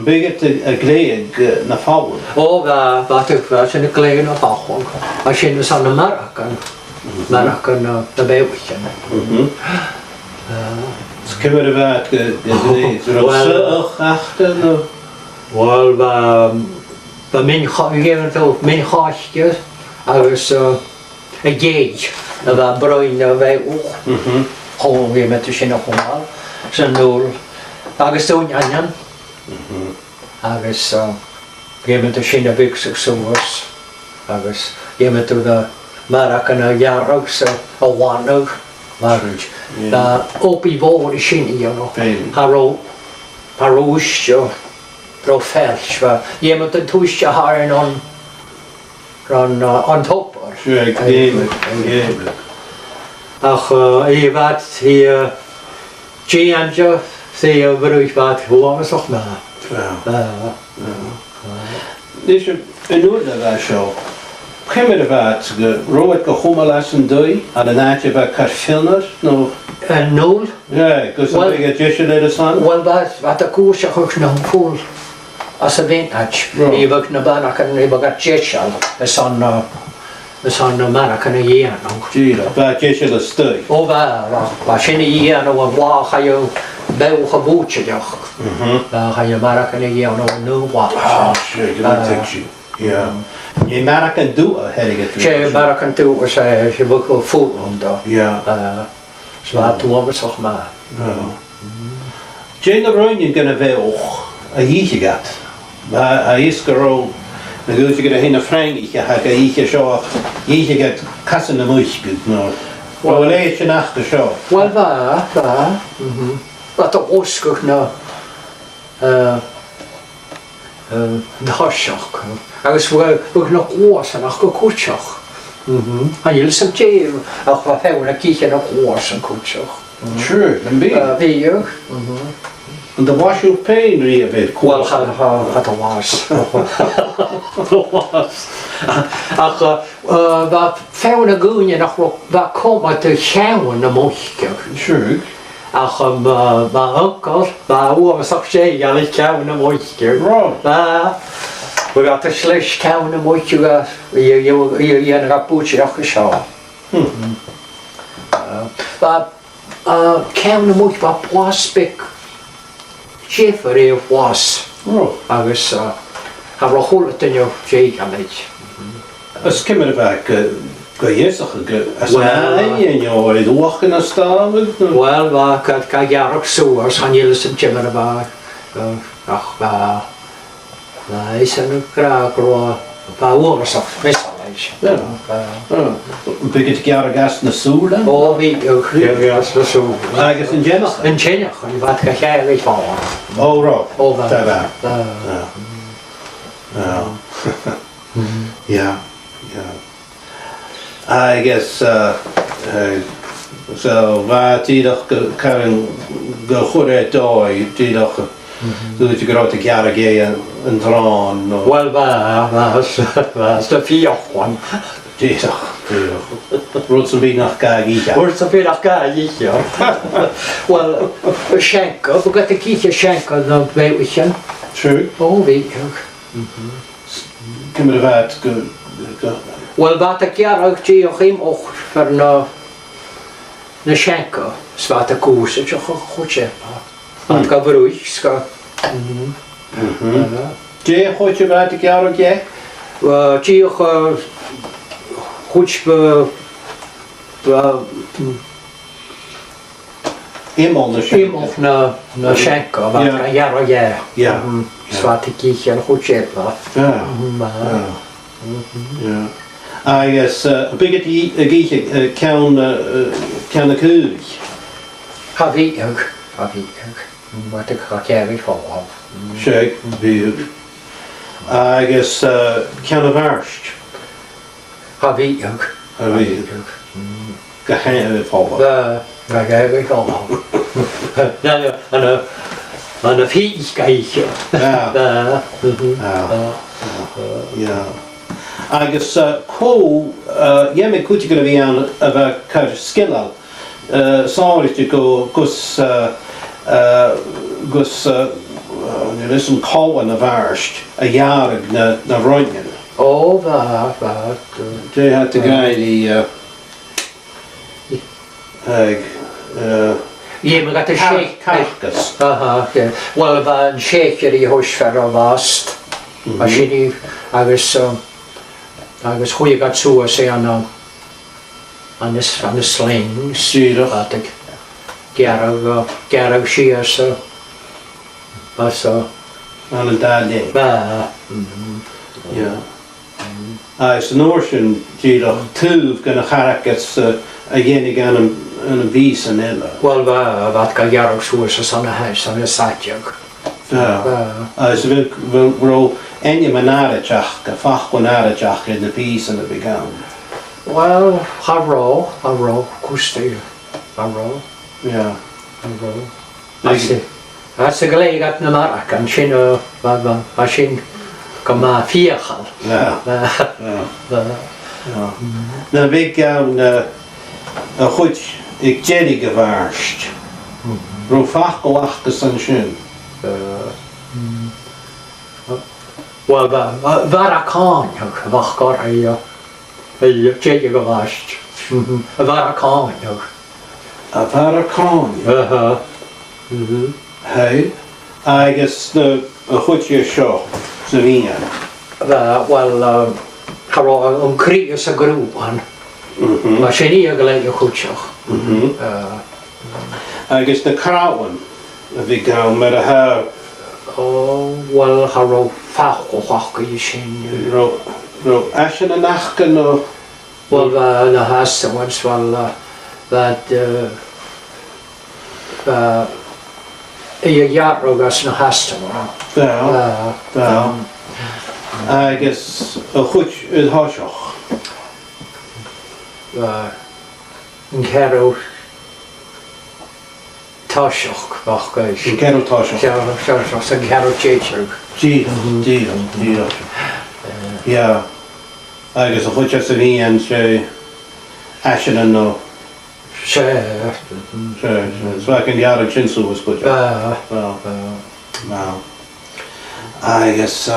Bigot a gléig na fáil. Ó bheit sin na gléir na fáil a sin was an na Maracan na béhcin. Cymryd y fad gydwyd, rwysych achta nhw? Wel, ba min chosgyd agos y geid na fa broen na fe wch. Hwn fi met sy'n o hwnna, sy'n nôl. Agos dwi'n angen. Agos fi met sy'n o big success. Agos fi met dwi'n Marac yn y iarog sy'n o wanog. Marriage. Opi fawr I sy'n I yno. Har wysio dro felch. Ie mae dyn twisio harin on topor. Sure, gymryd. Ach I fad I Gianjo the frwyll fad hwys o'ch na. Nes yn ŵr na fa sio. Cymryd y fad, roed go chwmalas yn dwy, a na natio fa carffilner, no? Nôl? Ie, gos yn big a jesio leid y san? Wel, fad y gwrs o'ch o'ch na ffwl. As y vintage. I fag na ban ac yn I fag a jesial. Ys on na marac yn y ian. Gila, fa jesio le stwy? O fa sy'n I ian o wach a yw bewch a bwtio diolch. Fa yw marac yn y ian o nhw wach. Ah, sure, gyda'n texio. Ie. Ie Marac yn dŵa herig y Ie Marac yn dŵa sy'n fwg o ffwl o'n do. Ie. So fa dŵa fys o'ch ma. Jane y roen yn gyda fe och a hych I gat. A isgar o na gwrs I gyda hyn o ffrang ich a hag a hych a sio hych I gat casan y mwych gyd no. Wel eich yn acht y sio. Wel fa. Fa to osgwch na dharsioch. Agus wag na gwas yn ach go cwtsioch. A nil sy'n jeir ach fa fewn a gych yn o gwas yn cwtsioch. Sure, yn byd. Fi yw. And the wash of pain really a bit. Wel, had o was. Ach, fa fewn y gwyn ach fa comad y llawn y mwchgach. Sure. Ach, ma ygol, ma ww ysach sei al I llawn y mwchgach. Right. We got a slash llawn y mwchgach I yn rhaid bwtio ach y sio. Llawn y mwchgach fa plastic Schaefer was. Agus har ro hwlt yn yw jeig am eich. Ys cymryd y fag go iesach as yn yn yw oedd wach yn ystafod? Wel, fa cael iarog sŵas han ylus yn jymar y fa. Ach, fa eis yn y graag ro fa wrs o'ch mesal eich. Bydd gyda gas na sŵr dan? O, fi yw'ch gas na sŵr. Agus yn genach? Yn genach, yn fad cael llael eich fawr. O, ro? O, fa. Da fa. Yeah. I guess, so, fa tidach cael go chwre doi, tidach Dwi'n gwybod y giar ag yn dron. Wel fa, sta ffiochan. Diolch. Rwyd sy'n byd nach gael eich. Wrth sy'n byd nach gael eich. Wel, y sienco, fwy gada gych y sienco na fewichan. True. O, fi. Cymryd y fad. Wel, fa da giar ag ti o'ch im o'ch fer na sienco. Sfa da gwrs o'ch o'ch chwtsepa. Ond gael frwych, sga. Je chwtse fad y giar ag e? Ti o'ch chwtsepa Imol na sienco. Imol na sienco, fa da giar ag e. Sfa da gych yn chwtsepa. I guess big at the gych cawn y cwch. Ha fi ywg. Wat ik ga kijken van. Shag, big. I guess cawn y farst. Ha fi ywg. Gahan y ffol. Ga kijken van. Yn y ffis gael. Ja. Agus co, me cwti gyda fi an y fa cael sgilal. Sorry to go gus nu is een kou in de waarst, een jaar na Ronjen. O, va. Die had de guy die, Ie, mae gata shake. Carcass. Aha, ie. Wel, va yn shake yr i hwysfer o fast. Mae si ni, agos hwy gat sŵa se an y slings. Syrach. Adig gerag siar so. An een dalie. Va. Ja. Is een oorschen die nog tuuf kunnen Carcass a jenig aan een wies en illa. Wel, va ga gerag sŵa so san y haus, san y satiag. Ja. Is wil enje mijn aardjach, fach kon aardjach in de wies en de begaan. Wel, ha cwsti. Ja. As y gleig at na marach, an sy'n ma sy'n gyma fiachal. Ja. Ja. Na big gaan goed, ik jelly gewaarst. Ro fach gelachtes aan schön. Wel, var a cain, fach gor ei jelly gyfast. Var a cain. A var kan. Hey, agus na goed je seo sa vían. Wel, haro críos a grúan. Ma sy'n i a gleig a chwtioch. Agus na Chaluim a bhí gaan mar a ha Wel, haro fach o chwach i sy'n. ro ashen a nachcan no. Wel, na has wans wel i a jarrog as na has Wel. Agus a goed het hoisioch. yn cerw tasioch fach gais. Yn cerw toisioch. Yn cerw tjeitjog. Dír. Ja. Agus a goed as a vían sé ashen an no. Se. So I can jarrog chinsel was good. Well. Agus